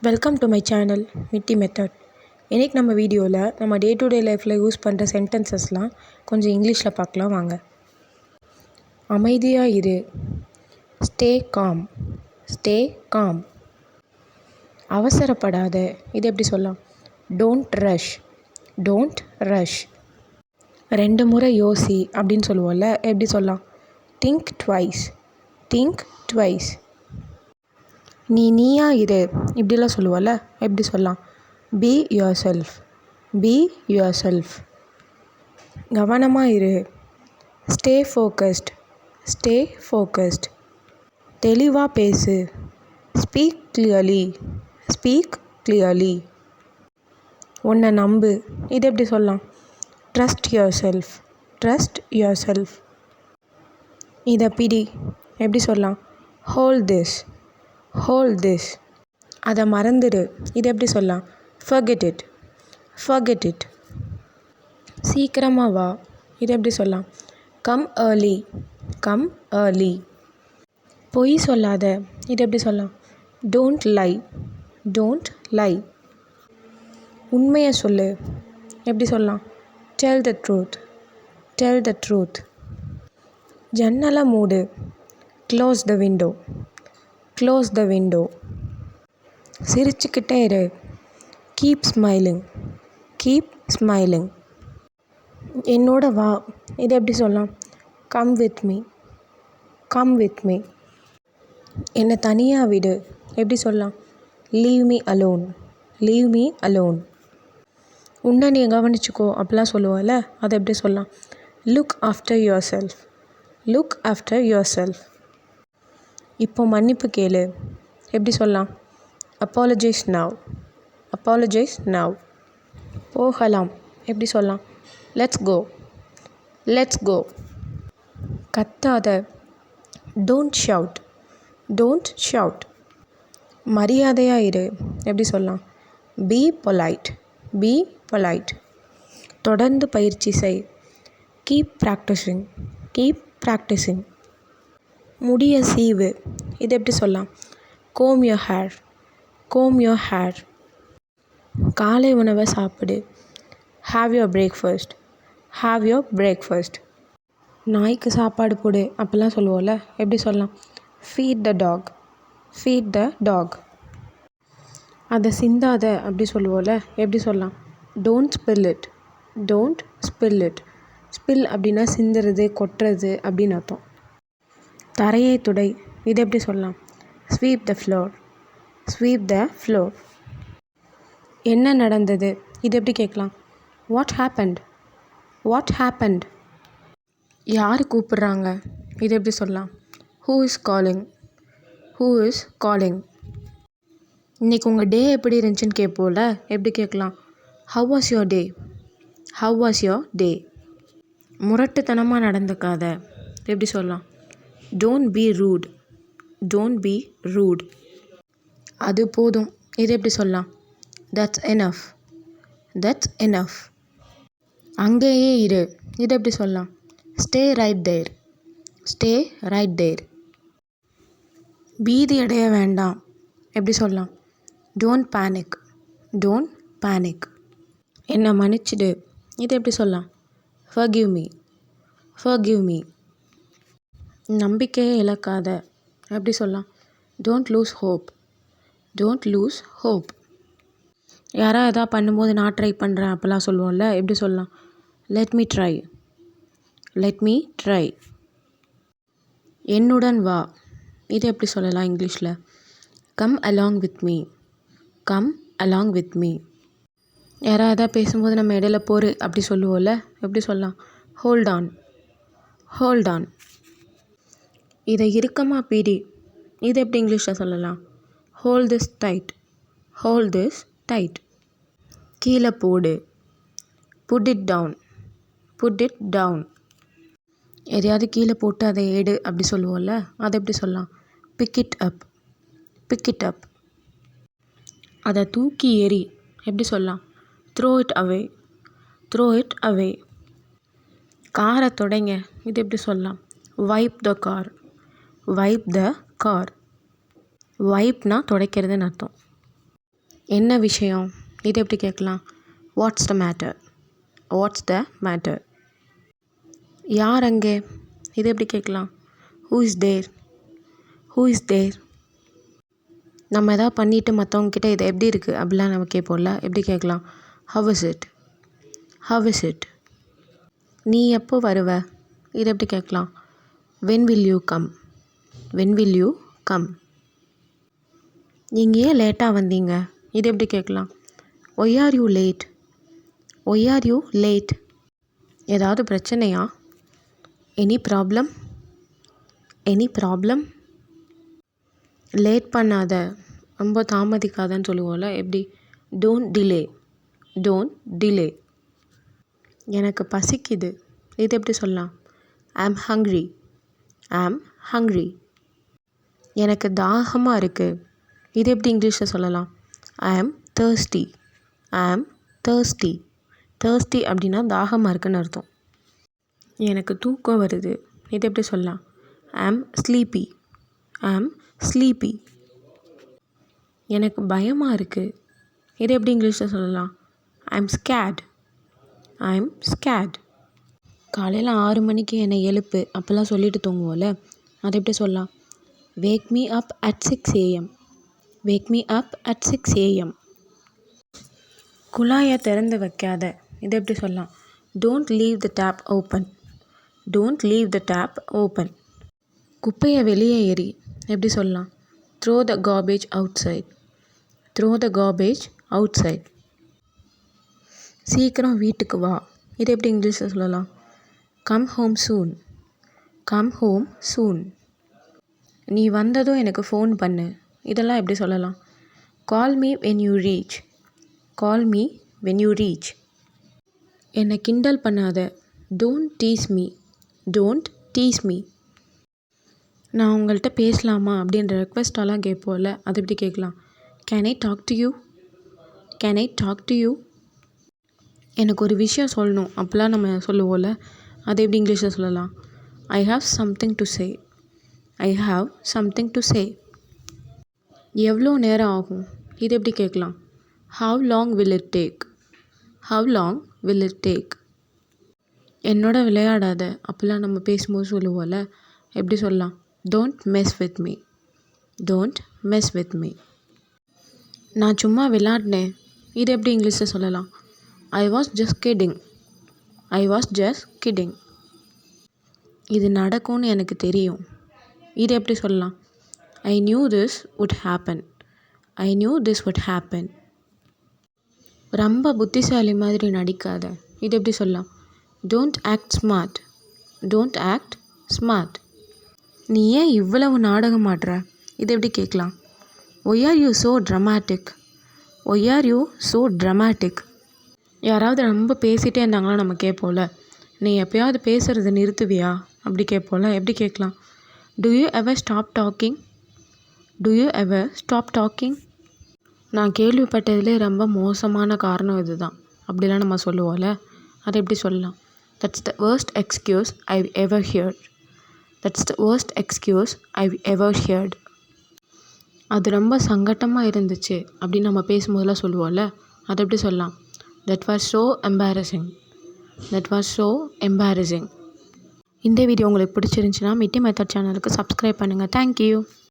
Welcome to my channel mitti method. இன்றைக்கி நம்ம வீடியோவில் நம்ம டே டு டே லைஃப்பில் யூஸ் பண்ணுற சென்டென்சஸ்லாம் கொஞ்சம் இங்கிலீஷில் பார்க்கலாம் வாங்க. அமைதியாக இரு, ஸ்டே காம், ஸ்டே காம். அவசரப்படாத, இது எப்படி சொல்லலாம்? Don't rush, don't rush. 2 முறை யோசி அப்படின்னு சொல்லுவோம்ல, எப்படி சொல்லலாம்? Think twice, think twice. நீயா இரு இப்படிலாம் சொல்லுவோம்ல, எப்படி சொல்லலாம்? Be your self, be your self. கவனமாக இரு, ஸ்டே ஃபோக்கஸ்ட், ஸ்டே ஃபோக்கஸ்ட். தெளிவாக பேசு, ஸ்பீக் கிளியர்லி, ஸ்பீக் கிளியர்லி. உன்னை நம்பு, இது எப்படி சொல்லலாம்? Trust yourself, trust yourself. இதை பிடி, எப்படி சொல்லலாம்? Hold this, hold this. அதை மறந்துடு, இது எப்படி சொல்லலாம்? Forget it, forget it. சீக்கிரமாக வா, இது எப்படி சொல்லலாம்? Come early, come early. பொய் சொல்லாத, இது எப்படி சொல்லலாம்? Don't lie, don't lie. உண்மையை சொல்லு, எப்படி சொல்லலாம்? Tell the truth, tell the truth. ஜன்னலை மூடு, close the window, close the window. சிரிச்சுக்கிட்டே இரு, கீப் ஸ்மைலிங், கீப் ஸ்மைலிங். என்னோட வா, இது எப்படி சொல்லலாம்? Come with me, come with me. என்னை தனியாக விடு, எப்படி சொல்லலாம்? Leave me alone, leave me alone. உன்னை நீ கவனிச்சுக்கோ அப்படிலாம் சொல்லுவோம்ல, அதை எப்படி சொல்லலாம்? Look after yourself, look after yourself. இப்போ மன்னிப்பு கேளு, எப்படி சொல்லலாம்? Apologise now, apologise now. போகலாம், எப்படி சொல்லலாம்? Let's go, let's go. கத்தாத, டோன்ட் ஷவுட், டோன்ட் ஷவுட். மரியாதையாக இரு, எப்படி சொல்லலாம்? Be polite, be polite. தொடர்ந்து பயிற்சி செய், கீப் ப்ராக்டிஸிங், கீப் ப்ராக்டிஸிங். முடிய சீவு, இது எப்படி சொல்லலாம்? Comb your hair, comb your hair. காலை உணவை சாப்பிடு, have your breakfast, have your breakfast. நாய்க்கு சாப்பாடு போடு அப்படிலாம் சொல்லுவோம்ல, எப்படி சொல்லலாம்? Feed the dog, feed the dog. அதை சிந்தாத அப்படி சொல்லுவோம்ல, எப்படி சொல்லலாம்? Don't spill it, don't spill it. Spill அப்படின்னா சிந்துறது, கொட்டுறது அப்படின்னு அர்த்தம். தரையை துடை, இது எப்படி சொல்லலாம்? Sweep the floor, sweep the floor. என்ன நடந்தது, இது எப்படி கேட்கலாம்? What happened, what happened. யார் கூப்பிட்றாங்க, இது எப்படி சொல்லலாம்? Who is calling, who is calling. இன்றைக்கி உங்கள் டே எப்படி இருந்துச்சுன்னு கேட்போம்ல, எப்படி கேட்கலாம்? How was your day, how was your day. முரட்டுத்தனமாக நடந்துக்காத, எப்படி சொல்லலாம்? Don't be rude, don't be rude. அது போதும், இது எப்படி சொல்லலாம்? That's enough, that's enough. அங்கேயே இரு, இது எப்படி சொல்லலாம்? Stay right there, stay right there. பீதி அடைய வேண்டாம், எப்படி சொல்லலாம்? Don't panic, don't panic. என்னை மன்னிச்சிடு, இது எப்படி சொல்லலாம்? Forgive me, forgive me. நம்பிக்கையை இழக்காத, எப்படி சொல்லலாம்? Don't loose hope, don't loose hope. யாராவது எதாவது பண்ணும்போது நான் ட்ரை பண்ணுறேன் அப்படிலாம் சொல்லுவோம்ல, எப்படி சொல்லலாம்? Let me try, let me try. என்னுடன் வா, இது எப்படி சொல்லலாம் இங்கிலீஷில்? Come along with me, come along with me. யாராவது எதாவது பேசும்போது நம்ம இடையில போரு அப்படி சொல்லுவோம்ல, எப்படி சொல்லலாம்? Hold on, hold on. இதை இறுக்கமாக பிடி, இது எப்படி இங்கிலீஷில் சொல்லலாம்? Hold this tight, hold this tight. கீழே போடு, put it down, put it down. எதையாவது கீழே போட்டு அதை எடு அப்படி சொல்லுவோம்ல, அதை எப்படி சொல்லலாம்? Pick it up, pick it up. அதை தூக்கி எறி, எப்படி சொல்லலாம்? Throw it away, throw it away. காரை தொடைங்க, இது எப்படி சொல்லலாம்? Wipe the car, wipe the car. வைப்னா துடைக்கிறதுன்னு அர்த்தம். என்ன விஷயம்? இது எப்படி கேட்கலாம்? What's the matter? What's the matter? யார் அங்கே? இது எப்படி கேட்கலாம்? Who is there? Who is there? நம்ம எதாவது பண்ணிவிட்டு மற்றவங்கக்கிட்ட இது எப்படி இருக்குது அப்படிலாம் நம்ம கேட்போம்ல, எப்படி கேட்கலாம்? How is it? How is it? நீ எப்போ வருவ? இது எப்படி கேட்கலாம்? When will you come? When will you come? நீங்கள் ஏன் லேட்டாக வந்தீங்க? இது எப்படி கேட்கலாம்? Why are you late? Why are you late? ஏதாவது பிரச்சனையா? Any problem? Any problem? Late பண்ணாத, ரொம்ப தாமதிக்காதன்னு சொல்லுவோம்ல, எப்படி? Don't delay. Don't delay. எனக்கு பசிக்குது. இது எப்படி சொல்லலாம்? ஐ ஆம் ஹங்க்ரி. ஐ ஆம் ஹங்க்ரி. எனக்கு தாகமாக இருக்குது. இது எப்படி இங்கிலீஷில் சொல்லலாம்? ஐ ஆம் தேர்ஸ்டி. ஐ ஆம் தேர்ஸ்டி. தேர்ஸ்டி அப்படின்னா தாகமாக இருக்குன்னு அர்த்தம். எனக்கு தூக்கம் வருது. இது எப்படி சொல்லலாம்? ஐ ஆம் ஸ்லீப்பி. ஐ ஆம் ஸ்லீப்பி. எனக்கு பயமாக இருக்குது. இது எப்படி இங்கிலீஷில் சொல்லலாம்? ஐ ஆம் ஸ்கேட். ஐ ஆம் ஸ்கேட். காலையில் 6 மணிக்கு என்னை எழுப்பு அப்போல்லாம் சொல்லிட்டு தூங்குவோம்ல, அதை எப்படி சொல்லலாம்? Wake me up at 6 AM. Wake me up at 6 AM. குழாயை திறந்து வைக்காத. இது எப்படி சொல்லலாம்? Don't leave the tap open. Don't leave the tap open. குப்பையை வெளியே எறி. எப்படி சொல்லலாம்? Throw the garbage outside. Throw the garbage outside. சீக்கிரம் வீட்டுக்கு வா. இது எப்படி இங்கிலீஷில் சொல்லலாம்? Come home soon. Come home soon. நீ வந்ததும் எனக்கு ஃபோன் பண்ணு. இதெல்லாம் எப்படி சொல்லலாம்? Call me when you reach. Call me when you reach. என்னை கிண்டல் பண்ணாத. Don't tease me. Don't tease me. நான் உங்கள்கிட்ட பேசலாமா அப்படின்ற ரெக்வெஸ்டெல்லாம் கேட்போம்ல, அது எப்படி கேட்கலாம்? Can I talk to you? Can I talk to you? எனக்கு ஒரு விஷயம் சொல்லணும் அப்படிலாம் நம்ம சொல்லுவோம்ல, அது எப்படி இங்கிலீஷில் சொல்லலாம்? I have something to say. I have something to say. எவ்வளோ நேரம் ஆகும்? இது எப்படி கேட்கலாம்? How long will it take? How long will it take? என்னோட விளையாடாத அப்படிலாம் நம்ம பேசும்போது சொல்லுவோம்ல, எப்படி சொல்லலாம்? Don't mess with me. Don't mess with me. நான் சும்மா விளையாடினேன். இது எப்படி இங்கிலீஷில் சொல்லலாம்? I was just kidding. I was just kidding. இது நடக்கும்னு எனக்கு தெரியும். இது எப்படி சொல்லலாம்? I knew this would happen. I knew this would happen. ரொம்ப புத்திசாலி மாதிரி நடிக்காத. இது எப்படி சொல்லலாம்? Don't act smart. Don't act smart. நீ ஏன் இவ்வளவு நாடகம் ஆடுற? இது எப்படி கேட்கலாம்? Why are you so dramatic? Why are you so dramatic? யாராவது ரொம்ப பேசிகிட்டே இருந்தாங்களா நம்ம கேட்போம்ல, நீ எப்போயாவது பேசுகிறத நிறுத்துவியா அப்படி கேட்போம்ல, எப்படி கேட்கலாம்? To you ever stop talking? To you ever stop talking? நான் கேள்விப்பட்டதிலே ரொம்ப மோசமான காரணம் இது தான் அப்படிலாம் நம்ம சொல்லுவோம்ல, அதை எப்படி சொல்லலாம்? That's the worst excuse I ever heard. That's the worst excuse I ever heard. அது ரொம்ப சங்கட்டமாக இருந்துச்சு அப்படின்னு நம்ம பேசும்போதெல்லாம் சொல்லுவோம்ல, அதை எப்படி சொல்லலாம்? That was so embarrassing. That was so embarrassing. இந்த வீடியோ உங்களுக்கு பிடிச்சிருந்துச்சுன்னா மிட்டி மெத்தட் சேனலுக்கு சப்ஸ்கிரைப் பண்ணுங்கள். தேங்க்யூ.